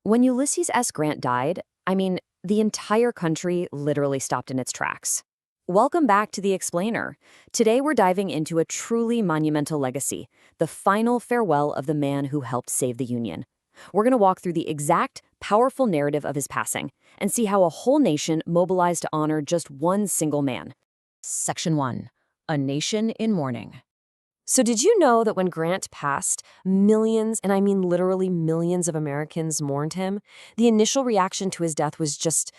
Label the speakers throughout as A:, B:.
A: When Ulysses S. Grant died, the entire country literally stopped in its tracks. Welcome back to The Explainer. Today we're diving into a truly monumental legacy, the final farewell of the man who helped save the Union. We're going to walk through the exact, powerful narrative of his passing and see how a whole nation mobilized to honor just one single man. Section 1. A Nation in Mourning. So did you know that when Grant passed, millions, and I mean literally millions of Americans mourned him? The initial reaction to his death was just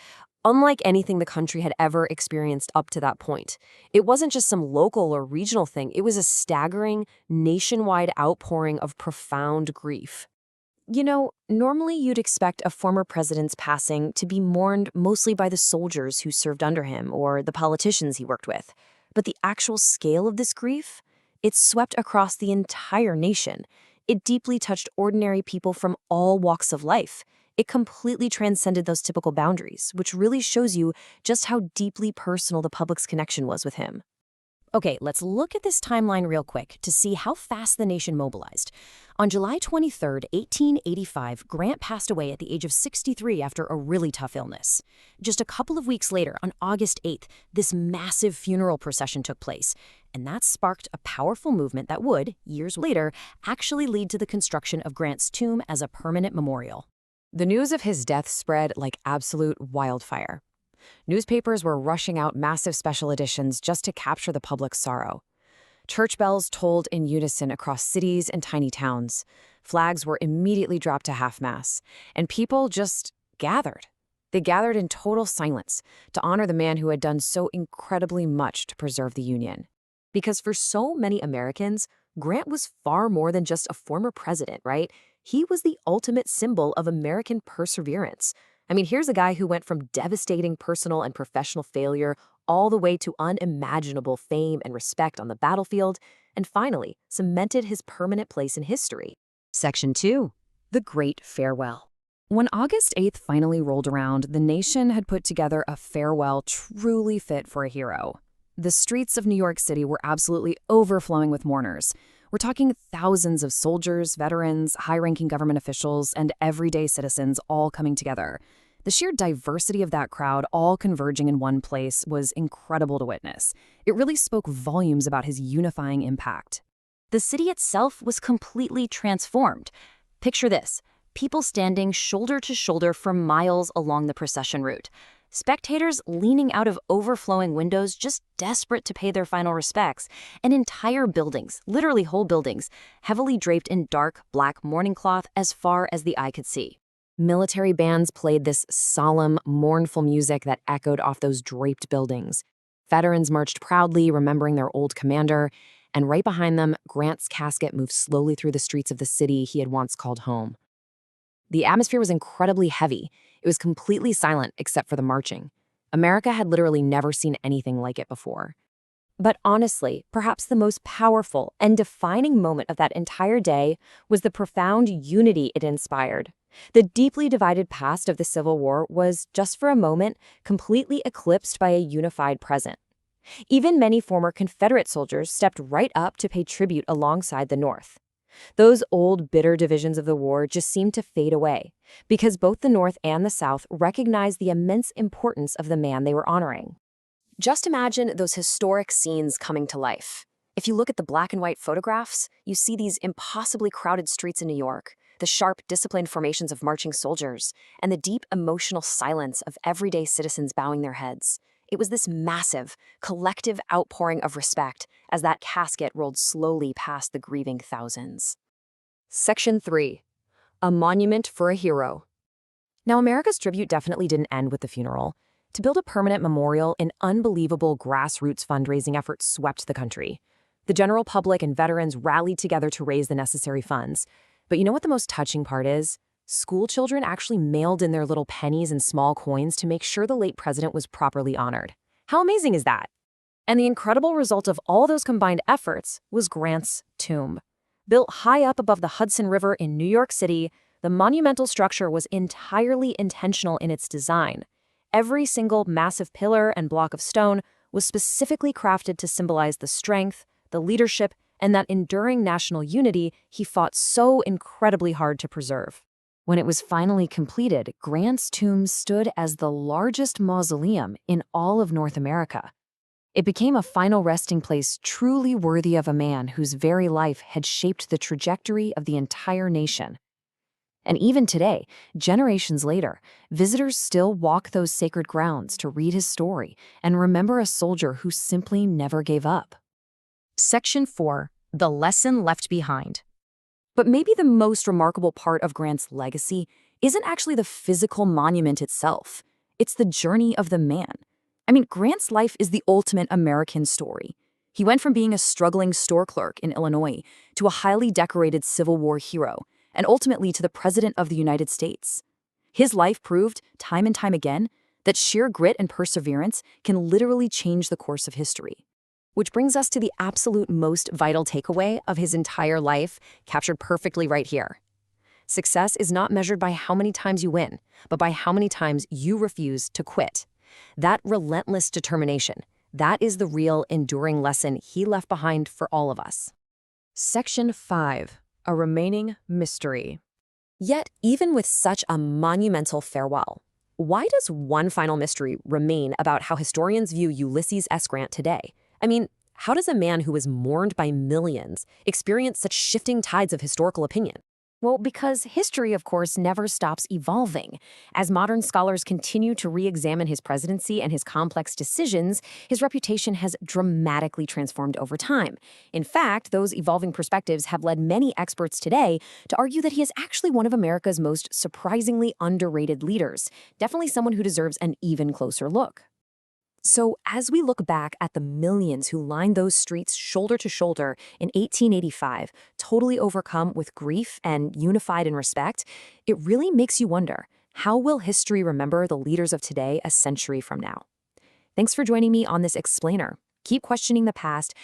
A: unlike anything the country had ever experienced up to that point. It wasn't just some local or regional thing. It was a staggering, nationwide outpouring of profound grief. Normally you'd expect a former president's passing to be mourned mostly by the soldiers who served under him or the politicians he worked with. But the actual scale of this grief? It swept across the entire nation. It deeply touched ordinary people from all walks of life. It completely transcended those typical boundaries, which really shows you just how deeply personal the public's connection was with him. Okay, let's look at this timeline real quick to see how fast the nation mobilized. On July 23, 1885, Grant passed away at the age of 63 after a really tough illness. Just a couple of weeks later, on August 8th, this massive funeral procession took place, and that sparked a powerful movement that would, years later, actually lead to the construction of Grant's tomb as a permanent memorial. The news of his death spread like absolute wildfire. Newspapers were rushing out massive special editions just to capture the public's sorrow. Church bells tolled in unison across cities and tiny towns. Flags were immediately dropped to half-mast, and people just gathered. They gathered in total silence to honor the man who had done so incredibly much to preserve the Union. Because for so many Americans, Grant was far more than just a former president, right? He was the ultimate symbol of American perseverance. Here's a guy who went from devastating personal and professional failure all the way to unimaginable fame and respect on the battlefield, and finally cemented his permanent place in history. Section 2. The Great Farewell. When August 8th finally rolled around, the nation had put together a farewell truly fit for a hero. The streets of New York City were absolutely overflowing with mourners. We're talking thousands of soldiers, veterans, high-ranking government officials, and everyday citizens all coming together. The sheer diversity of that crowd all converging in one place was incredible to witness. It really spoke volumes about his unifying impact. The city itself was completely transformed. Picture this: people standing shoulder to shoulder for miles along the procession route. Spectators leaning out of overflowing windows, just desperate to pay their final respects, and entire buildings, literally whole buildings, heavily draped in dark, black mourning cloth as far as the eye could see. Military bands played this solemn, mournful music that echoed off those draped buildings. Veterans marched proudly, remembering their old commander, and right behind them, Grant's casket moved slowly through the streets of the city he had once called home. The atmosphere was incredibly heavy. It was completely silent except for the marching. America had literally never seen anything like it before. But honestly, perhaps the most powerful and defining moment of that entire day was the profound unity it inspired. The deeply divided past of the Civil War was, just for a moment, completely eclipsed by a unified present. Even many former Confederate soldiers stepped right up to pay tribute alongside the North. Those old, bitter divisions of the war just seemed to fade away, because both the North and the South recognized the immense importance of the man they were honoring. Just imagine those historic scenes coming to life. If you look at the black and white photographs, you see these impossibly crowded streets in New York, the sharp, disciplined formations of marching soldiers, and the deep, emotional silence of everyday citizens bowing their heads. It was this massive, collective outpouring of respect as that casket rolled slowly past the grieving thousands. Section 3. A Monument for a Hero. Now, America's tribute definitely didn't end with the funeral. To build a permanent memorial, an unbelievable grassroots fundraising effort swept the country. The general public and veterans rallied together to raise the necessary funds. But you know what the most touching part is? School children actually mailed in their little pennies and small coins to make sure the late president was properly honored. How amazing is that? And the incredible result of all those combined efforts was Grant's tomb. Built high up above the Hudson River in New York City, the monumental structure was entirely intentional in its design. Every single massive pillar and block of stone was specifically crafted to symbolize the strength, the leadership, and that enduring national unity he fought so incredibly hard to preserve. When it was finally completed, Grant's tomb stood as the largest mausoleum in all of North America. It became a final resting place truly worthy of a man whose very life had shaped the trajectory of the entire nation. And even today, generations later, visitors still walk those sacred grounds to read his story and remember a soldier who simply never gave up. Section 4. The Lesson Left Behind. But maybe the most remarkable part of Grant's legacy isn't actually the physical monument itself. It's the journey of the man. I mean, Grant's life is the ultimate American story. He went from being a struggling store clerk in Illinois to a highly decorated Civil War hero, and ultimately to the President of the United States. His life proved, time and time again, that sheer grit and perseverance can literally change the course of history. Which brings us to the absolute most vital takeaway of his entire life, captured perfectly right here. Success is not measured by how many times you win, but by how many times you refuse to quit. That relentless determination, that is the real, enduring lesson he left behind for all of us. Section 5. A remaining mystery. Yet, even with such a monumental farewell, why does one final mystery remain about how historians view Ulysses S. Grant today? I mean, how does a man who is mourned by millions experience such shifting tides of historical opinion? Well, because history, of course, never stops evolving. As modern scholars continue to re-examine his presidency and his complex decisions, his reputation has dramatically transformed over time. In fact, those evolving perspectives have led many experts today to argue that he is actually one of America's most surprisingly underrated leaders, definitely someone who deserves an even closer look. So, as we look back at the millions who lined those streets shoulder to shoulder in 1885, totally overcome with grief and unified in respect, it really makes you wonder, how will history remember the leaders of today a century from now? Thanks for joining me on this explainer. Keep questioning the past